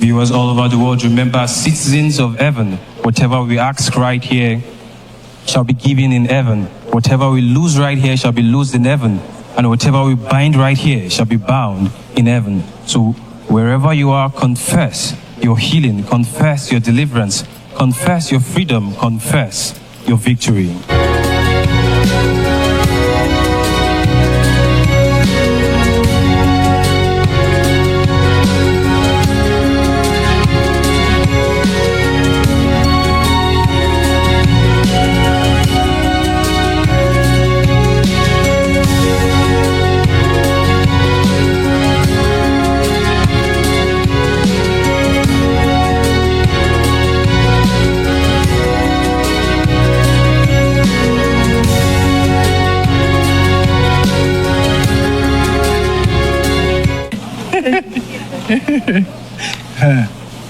Viewers all over the world, remember, citizens of heaven, whatever we ask right here shall be given in heaven. Whatever we lose right here shall be loosed in heaven. And whatever we bind right here shall be bound in heaven. So wherever you are, confess your healing, confess your deliverance, confess your freedom, confess your victory.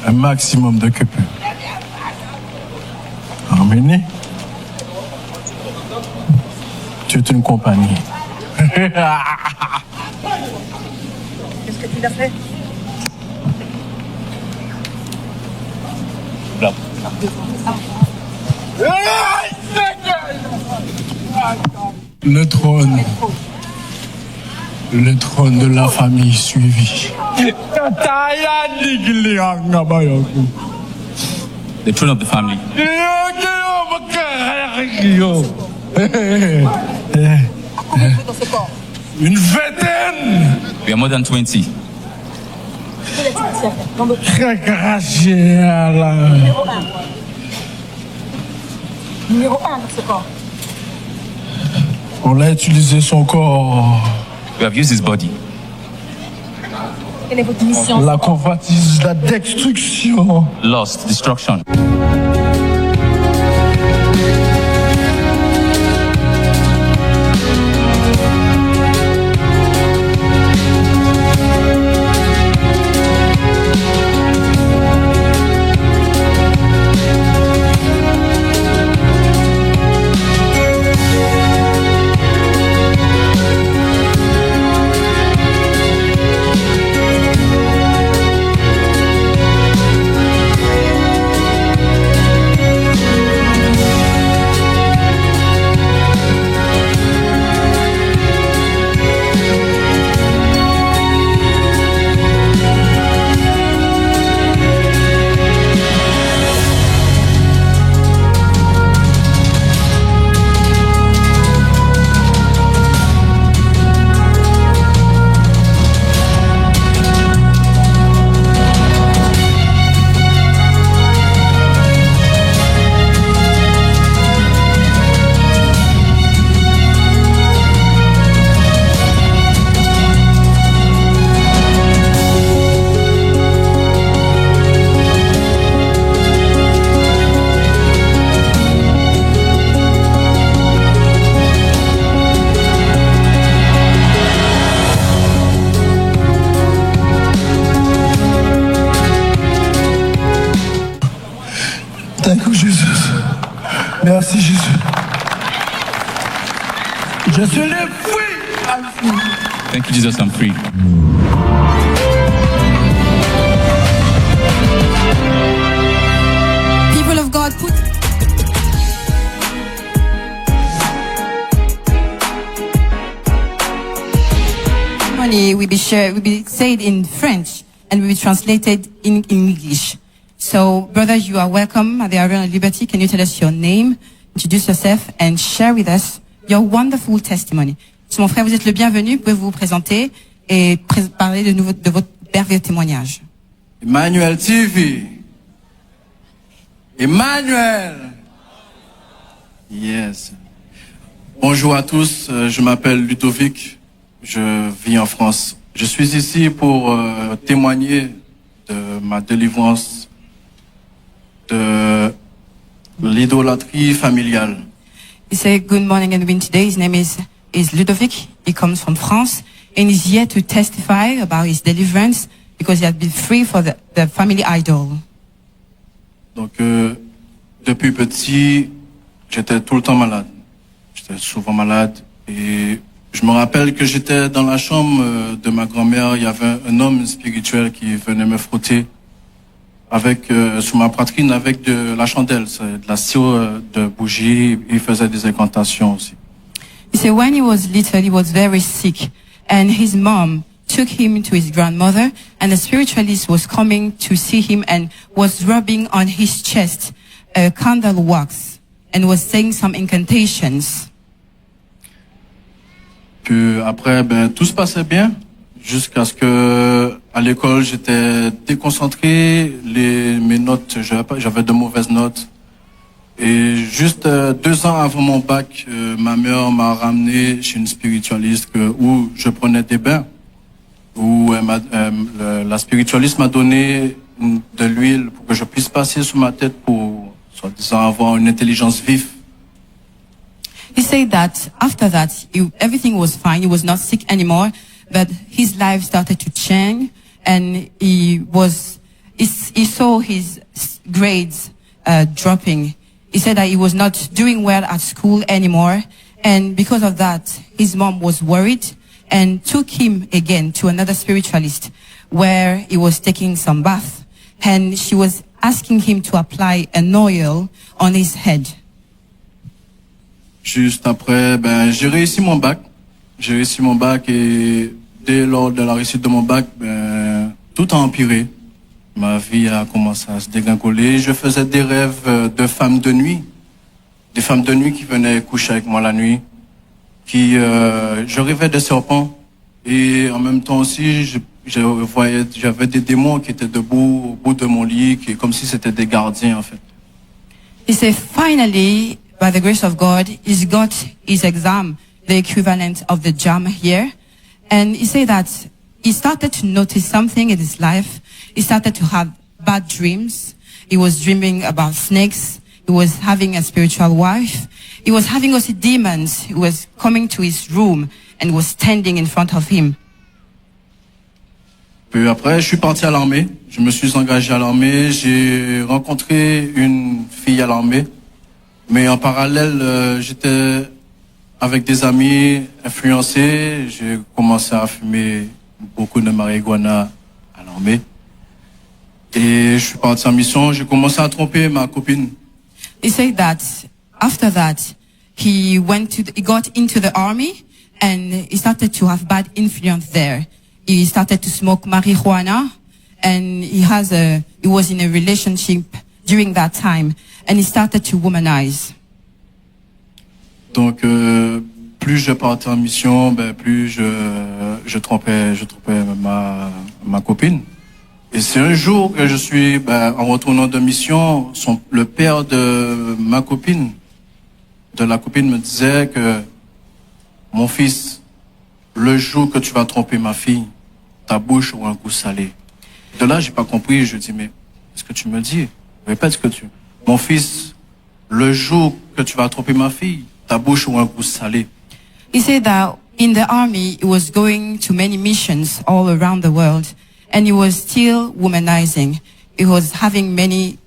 Un maximum de que peut. Emmené. Tu es une compagnie. Qu'est-ce que tu l'as fait? Là. Le trône de la famille suivie. The throne of the family. Une vingtaine. We are more than 20. Numéro 1 dans ce corps. On a utilisé son corps. We have used his body. Quelle est votre mission? La convoitise, la destruction. Lost, destruction. Thank you, Jesus. Merci, Jésus. Je suis le free. Thank you, Jesus, I'm free. People of God, put money will be shared, will be said in French and will be translated in English. So, brothers, you are welcome at the Arena of Liberty. Can you tell us your name, introduce yourself, and share with us your wonderful testimony? So, mon frère, vous êtes le bienvenu. Pouvez vous présenter et parler de votre merveilleux témoignage. Emmanuel TV. Emmanuel. Yes. Bonjour à tous. Je m'appelle Ludovic. Je vis en France. Je suis ici pour témoigner de ma délivrance de l'idolâtrie familiale. He said, good morning and win today. His name is Ludovic. He comes from France and is here to testify about his deliverance because he has been free for the family idol. Donc, depuis petit, j'étais tout le temps malade. J'étais souvent malade et je me rappelle que j'étais dans la chambre de ma grand-mère. Il y avait un homme spirituel qui venait me frotter avec sur ma poitrine avec de la chandelle, c'est de la cire de bougie. Il faisait des incantations aussi. He said when he was little, he was very sick, and his mom took him to his grandmother, and the spiritualist was coming to see him and was rubbing on his chest candle wax and was saying some incantations. Puis après, tout se passait bien jusqu'à ce que à l'école j'étais déconcentré, mes notes, j'avais de mauvaises notes. Et juste 2 ans avant mon bac, ma mère m'a ramené chez une spiritualiste où je prenais des bains, où la spiritualiste m'a donné de l'huile pour que je puisse passer sur ma tête pour, soi-disant, avoir une intelligence vive. He said that after that, everything was fine. He was not sick anymore, but his life started to change, and he saw his grades dropping. He said that he was not doing well at school anymore, and because of that, his mom was worried and took him again to another spiritualist where he was taking some bath, and she was asking him to apply an oil on his head. Juste après, j'ai réussi mon bac. J'ai réussi mon bac et dès lors de la réussite de mon bac, tout a empiré. Ma vie a commencé à se dégringoler. Je faisais des rêves de femmes de nuit. Des femmes de nuit qui venaient coucher avec moi la nuit. Je rêvais de serpents. Et en même temps aussi, j'avais des démons qui étaient debout au bout de mon lit, comme si c'était des gardiens, en fait. He said, finally, by the grace of God, he's got his exam, the equivalent of the JAM here. And he said that he started to notice something in his life. He started to have bad dreams. He was dreaming about snakes. He was having a spiritual wife. He was having also demons. He was coming to his room and was standing in front of him. Puis après, je suis parti à l'armée. Je me suis engagé à l'armée. J'ai rencontré une fille à l'armée. Mais en parallèle, j'étais avec des amis influencés. J'ai commencé à fumer beaucoup de marijuana à l'armée. Et je suis parti en mission. J'ai commencé à tromper ma copine. He said that after that, he got into the army and he started to have bad influence there. He started to smoke marijuana and he was in a relationship during that time and he started to womanize. Donc, plus je partais en mission, plus je trompais ma copine. Et c'est un jour que je suis, en retournant de mission, le père de ma copine, de la copine me disait que mon fils, le jour que tu vas tromper ma fille, ta bouche aura un goût salé. De là, j'ai pas compris. Je dis, mais qu'est-ce que tu me dis? Répète ce que tu... Mon fils, le jour que tu vas tromper ma fille, ta bouche aura un goût salé. He said that in the army, he was going to many missions all around the world, and he was still womanizing. He was having many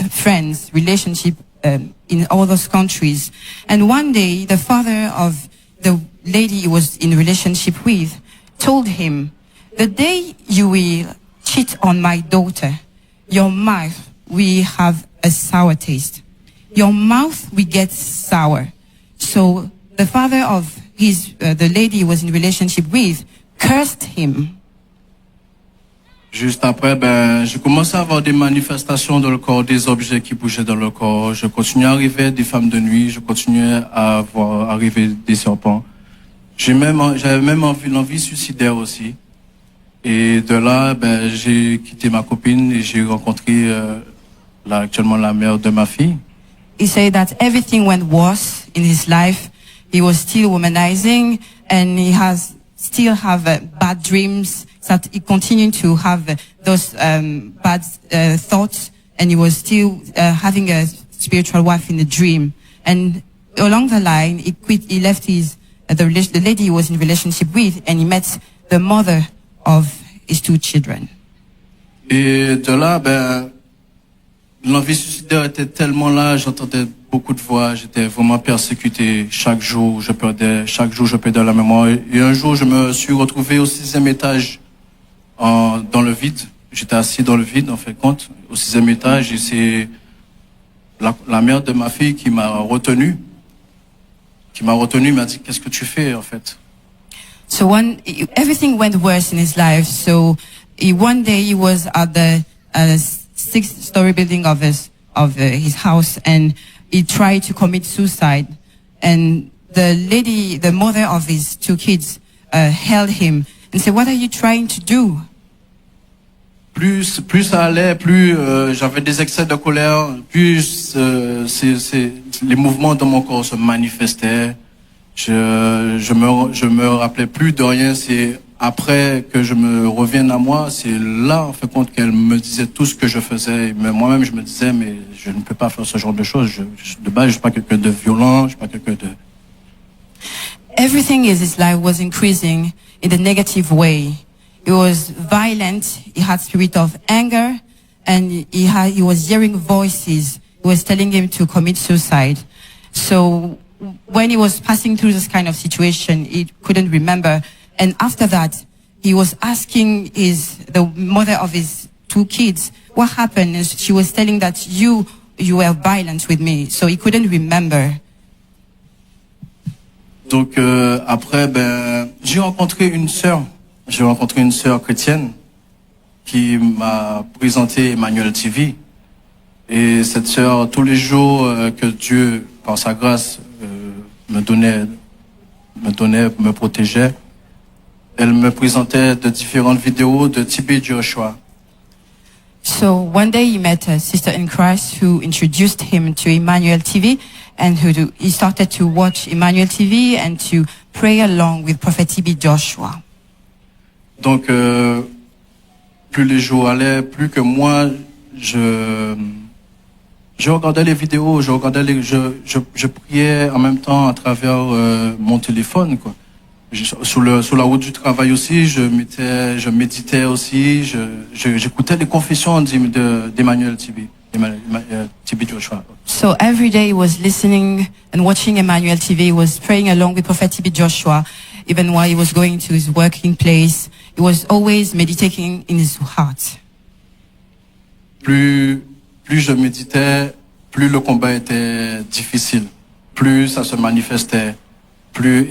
friends, relationship in all those countries. And one day, the father of the lady he was in relationship with told him, the day you will cheat on my daughter, your mouth will have a sour taste. Your mouth will get sour. So the father of the lady he was in relationship with cursed him. Juste après, j'ai commencé à avoir des manifestations dans le corps, des objets qui bougeaient dans le corps. Je continuais à arriver des femmes de nuit, je continuais à voir arriver des serpents. J'avais même l'envie suicidaire aussi. Et de là, j'ai quitté ma copine et j'ai rencontré actuellement la mère de ma fille. He said that everything went worse in his life. He was still womanizing and he still have bad dreams. That he continued to have those bad thoughts, and he was still having a spiritual wife in a dream. And along the line, he left the lady he was in relationship with, and he met the mother of his 2 children. Et de là, l'envie suicidaire était tellement là, j'entendais beaucoup de voix, j'étais vraiment persécuté. Chaque jour, je perdais la mémoire. Et un jour, je me suis retrouvé au 6e étage, dans le vide. j'étais assis dans le vide, en fait, compte, au 6e étage, et c'est la mère de ma fille qui m'a retenu. M'a dit, qu'est-ce que tu fais, en fait? So everything went worse in his life. So one day he was at the 6th-story building of his house, and he tried to commit suicide. And the mother of his 2 kids, held him and said, "What are you trying to do?" Plus ça allait, plus j'avais des excès de colère, plus les mouvements de mon corps se manifestaient. Je me rappelais plus de rien. C'est après que je me revienne à moi, c'est là en fait compte qu'elle me disait tout ce que je faisais. Mais moi-même je me disais, mais je ne peux pas faire ce genre de choses. De base je suis pas quelqu'un de violent, je suis pas quelqu'un de... Everything in his life was increasing in the negative way. He was violent. He had spirit of anger, and he was hearing voices. He was telling him to commit suicide. So when he was passing through this kind of situation, he couldn't remember. And after that, he was asking the mother of his 2 kids, what happened? And she was telling that you were violent with me. So he couldn't remember. Donc après, j'ai rencontré une sœur chrétienne qui m'a présenté Emmanuel TV. Et cette sœur, tous les jours que Dieu, par sa grâce, me protégeait, elle me présentait de différentes vidéos de TB Joshua. So one day he met a sister in Christ who introduced him to Emmanuel TV, and he started to watch Emmanuel TV and to pray along with Prophet TB Joshua. Donc, plus les jours allaient, plus que moi, je regardais les vidéos, je priais en même temps à travers mon téléphone, quoi. Sur la route du travail aussi, je méditais aussi, j'écoutais les confessions d'Emmanuel TB Joshua. So every day he was listening and watching Emmanuel TV. He was praying along with Prophet TB Joshua. Even while he was going to his working place, he was always meditating in his heart. Plus je méditais, plus le combat était difficile, plus ça se manifestait.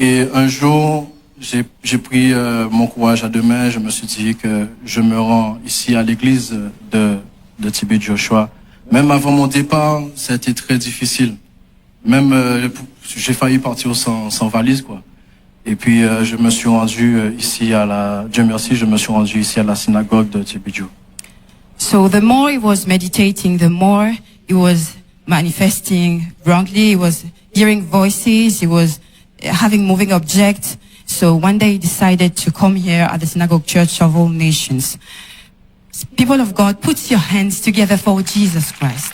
Et un jour, j'ai pris mon courage à 2 mains. Je me suis dit que je me rends ici à l'église de TB Joshua. Même avant mon départ, ça a été très difficile. Même j'ai failli partir sans valise, quoi. Et puis je me suis rendu ici Dieu merci, je me suis rendu ici à la synagogue de TB Joshua. So the more he was meditating, the more he was manifesting wrongly. He was hearing voices. He was having moving objects. So one day he decided to come here at the Synagogue Church of All Nations. People of God, put your hands together for Jesus Christ.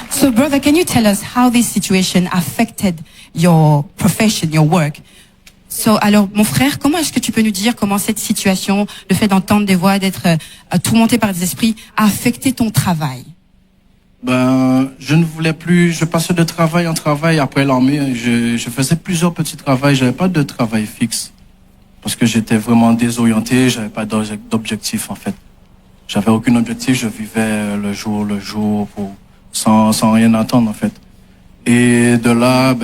So brother, can you tell us how this situation affected your profession, your work? So, alors, mon frère, comment est-ce que tu peux nous dire comment cette situation, le fait d'entendre des voix, d'être tourmenté par des esprits, a affecté ton travail? Je ne voulais plus, je passais de travail en travail après l'armée. Je faisais plusieurs petits travails, j'avais pas de travail fixe. Parce que j'étais vraiment désorienté, j'avais pas d'objectif en fait. J'avais aucun objectif, je vivais le jour sans rien attendre en fait. Et de là,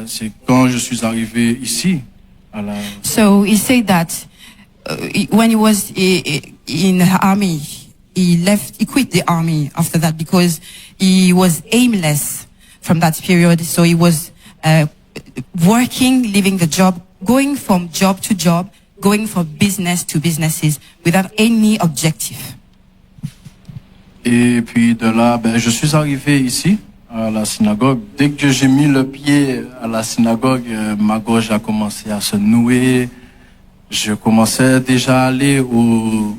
c'est quand je suis arrivé ici. So he said that when he was in the army, he quit the army after that because he was aimless from that period. So he was working, leaving the job, going from job to job, going from business to businesses without any objective. Et puis de là, je suis arrivé ici à la synagogue. Dès que j'ai mis le pied à la synagogue, ma gorge a commencé à se nouer. Je commençais déjà à aller aux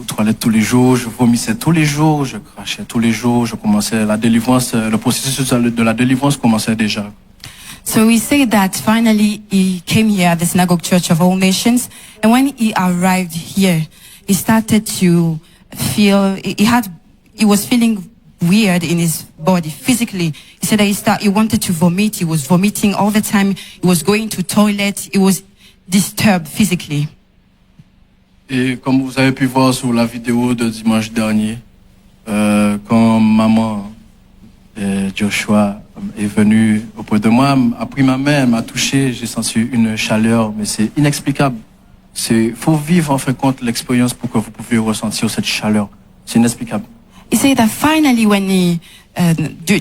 toilettes tous les jours, je vomissais tous les jours, je crachais tous les jours, je commençais la délivrance, le processus de la délivrance commençait déjà. So we say that finally he came here at the Synagogue Church of All Nations, and when he arrived here, he started to feel, he was feeling weird in his body physically. He said that he wanted to vomit, he was vomiting all the time, he was going to toilet, he was disturbed physically. Et comme vous avez pu voir sur la vidéo de dimanche dernier, quand maman Joshua est venue auprès de moi, a pris ma main, m'a touché, j'ai senti une chaleur, mais c'est inexplicable. Faut vivre en fin de compte l'expérience pour que vous puissiez ressentir cette chaleur. C'est inexplicable. He said that finally when he,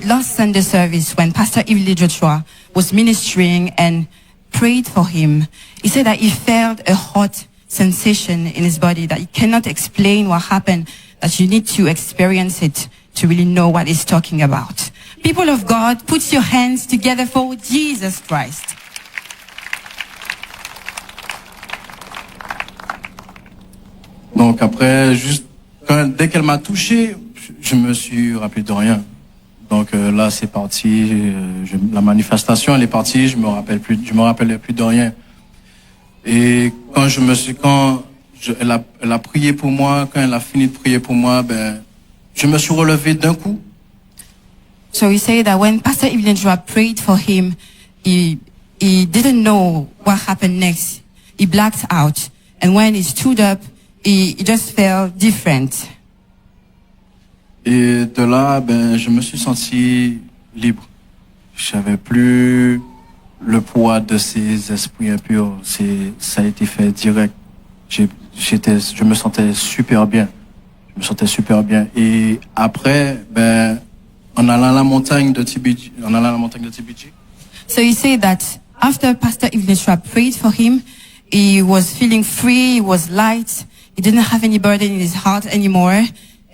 last Sunday service, when Pastor Yves Joshua was ministering and prayed for him, he said that he felt a hot sensation in his body that he cannot explain what happened, that you need to experience it to really know what he's talking about. People of God, put your hands together for Jesus Christ. Donc après, dès qu'elle m'a touché, je me suis rappelé de rien. Donc là, c'est parti. La manifestation, elle est partie. Je me rappelais plus de rien. Et elle a prié pour moi. Quand elle a fini de prier pour moi, je me suis relevé d'un coup. So he said that when Pastor Yves Joshua prayed for him, he didn't know what happened next. He blacked out, and when he stood up, he just felt different. Et de là, je me suis senti libre. J'avais plus le poids de ces esprits impurs. Ça a été fait direct. Je me sentais super bien. Et après, en allant à la montagne de TBG. So he said that after Pastor Yves Joshua prayed for him, he was feeling free, he was light, he didn't have any burden in his heart anymore,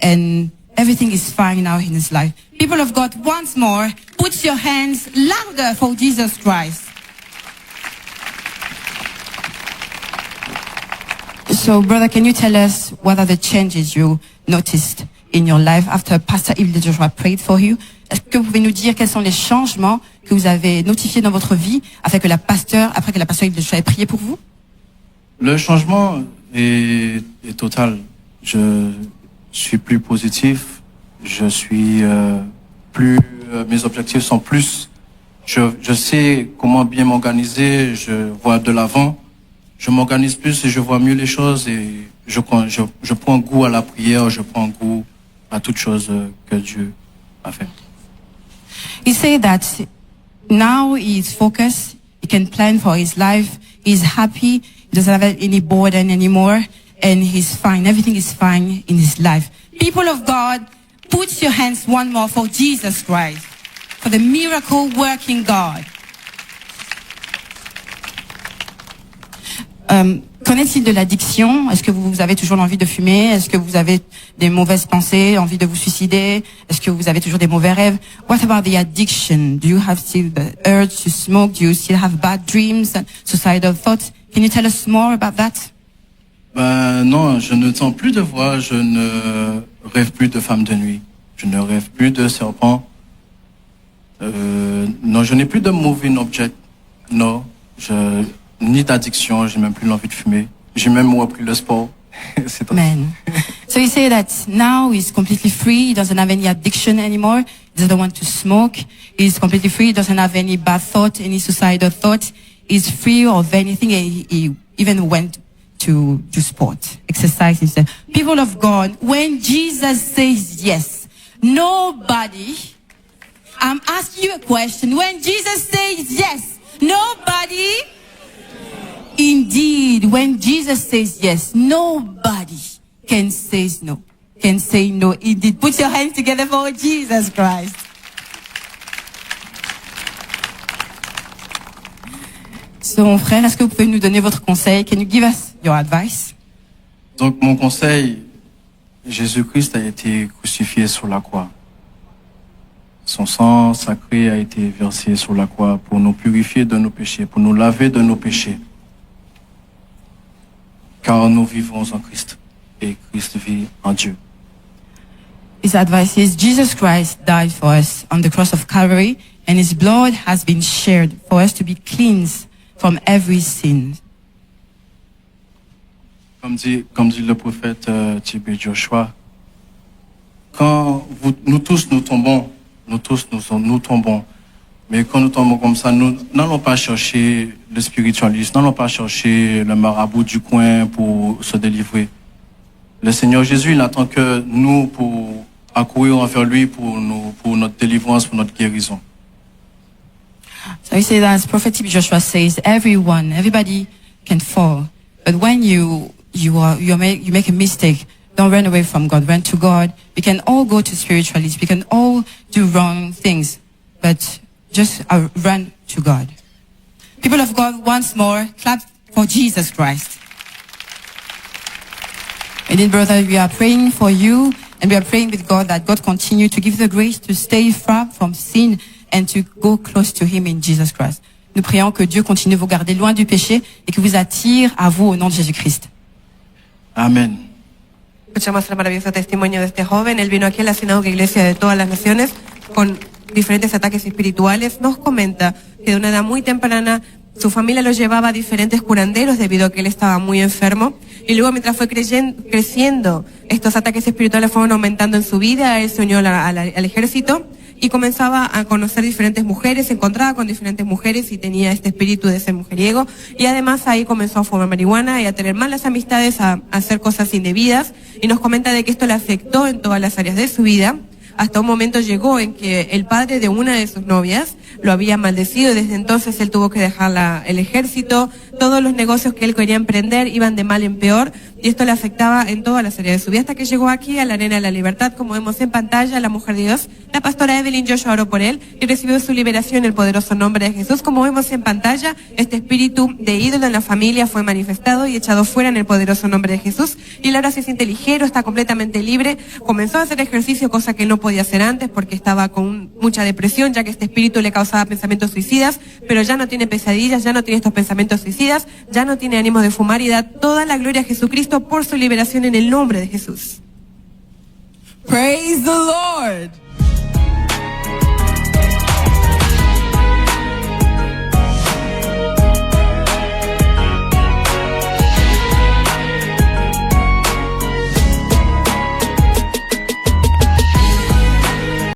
and everything is fine now in his life. People of God, once more, put your hands louder for Jesus Christ. So, brother, can you tell us what are the changes you noticed in your life after Pastor Yves Joshua prayed for you? Est-ce que vous pouvez nous dire quels sont les changements que vous avez notifiés dans votre vie après que la pasteur Yves Joshua ait prié pour vous? Le changement est total. Je suis plus positif. Je suis mes objectifs sont plus. Je sais comment bien m'organiser. Je vois de l'avant. Je m'organise plus et je vois mieux les choses et je prends goût à la prière. Je prends goût à toute chose que Dieu a fait. He said that now he's focused. He can plan for his life. He's happy. He doesn't have any burden anymore. And he's fine. Everything is fine in his life. People of God, put your hands one more for Jesus Christ, for the miracle working God. Qu'en est-il de l'addiction? Est-ce que vous avez toujours l'envie de fumer? Est-ce que vous avez des mauvaises pensées, envie de vous suicider? Est-ce que vous avez toujours des mauvais rêves? What about the addiction? Do you have still the urge to smoke? Do you still have bad dreams and suicidal thoughts? Can you tell us more about that? Non, je ne sens plus de voix, je ne rêve plus de femmes de nuit, je ne rêve plus de serpents. Non, je n'ai plus de moving object. Non, ni d'addiction, j'ai même plus l'envie de fumer. J'ai même repris le sport. Amen. So he said that now he's completely free. He doesn't have any addiction anymore. He doesn't want to smoke. He's completely free. He doesn't have any bad thought, any suicidal thought. He's free of anything. And he even went to sport, exercise himself. People of God, when Jesus says yes, nobody, I'm asking you a question. When Jesus says yes, nobody, indeed, when Jesus says yes, nobody can say no. Can say no. Indeed, put your hands together for Jesus Christ. So, mon frère, est-ce que vous pouvez nous donner votre conseil? Can you give us your advice? Donc, mon conseil, Jésus-Christ a été crucifié sur la croix. Son sang sacré a été versé sur la croix pour nous purifier de nos péchés, pour nous laver de nos péchés. Car nous vivons en Christ et Christ vit en Dieu. His advice is Jesus Christ died for us on the cross of Calvary, and his blood has been shed for us to be cleansed from every sin. Comme dit le prophète Thibé Joshua, quand nous tous nous tombons, Mais quand nous tombons comme ça, nous n'allons pas chercher le spiritualiste, n'allons pas chercher le marabout du coin pour se délivrer. Le Seigneur Jésus, il attend que nous pour accourir envers lui pour notre délivrance, pour notre guérison. So he says, as prophet Joshua says, everybody can fall. But when you make a mistake, don't run away from God, run to God. We can all go to spiritualists, we can all do wrong things, but just run to God. People of God, once more, clap for Jesus Christ. Indeed, brother, we are praying for you, and we are praying with God that God continue to give the grace to stay far from sin and to go close to Him in Jesus Christ. Nous prions que Dieu continue de vous garder loin du péché et que vous attire à vous au nom de Jésus-Christ. Amen. Escuchamos el maravilloso testimonio de este joven. Él vino aquí a la Sinagoga Iglesia de todas las Naciones con diferentes ataques espirituales. Nos comenta que de una edad muy temprana su familia lo llevaba a diferentes curanderos debido a que él estaba muy enfermo. Y luego, mientras fue creciendo, estos ataques espirituales fueron aumentando en su vida. Él se unió al ejército y comenzaba a conocer diferentes mujeres, se encontraba con diferentes mujeres y tenía este espíritu de ser mujeriego. Y además ahí comenzó a fumar marihuana y a tener malas amistades, a hacer cosas indebidas. Y nos comenta de que esto le afectó en todas las áreas de su vida. Hasta un momento llegó en que el padre de una de sus novias lo había maldecido y desde entonces él tuvo que dejar el ejército. Todos los negocios que él quería emprender iban de mal en peor y esto le afectaba en todas las áreas de su vida hasta que llegó aquí a la Arena de la Libertad. Como vemos en pantalla, la mujer de Dios, la pastora Evelyn Joshua oró por él y recibió su liberación en el poderoso nombre de Jesús. Como vemos en pantalla, este espíritu de ídolo en la familia fue manifestado y echado fuera en el poderoso nombre de Jesús y él ahora se siente ligero, está completamente libre. Comenzó a hacer ejercicio, cosa que no podía hacer antes porque estaba con mucha depresión, ya que este espíritu le causaba pensamientos suicidas, pero ya no tiene pesadillas, ya no tiene estos pensamientos suicidas, ya no tiene ánimo de fumar y da toda la gloria a Jesucristo por su liberación en el nombre de Jesús. Praise the Lord.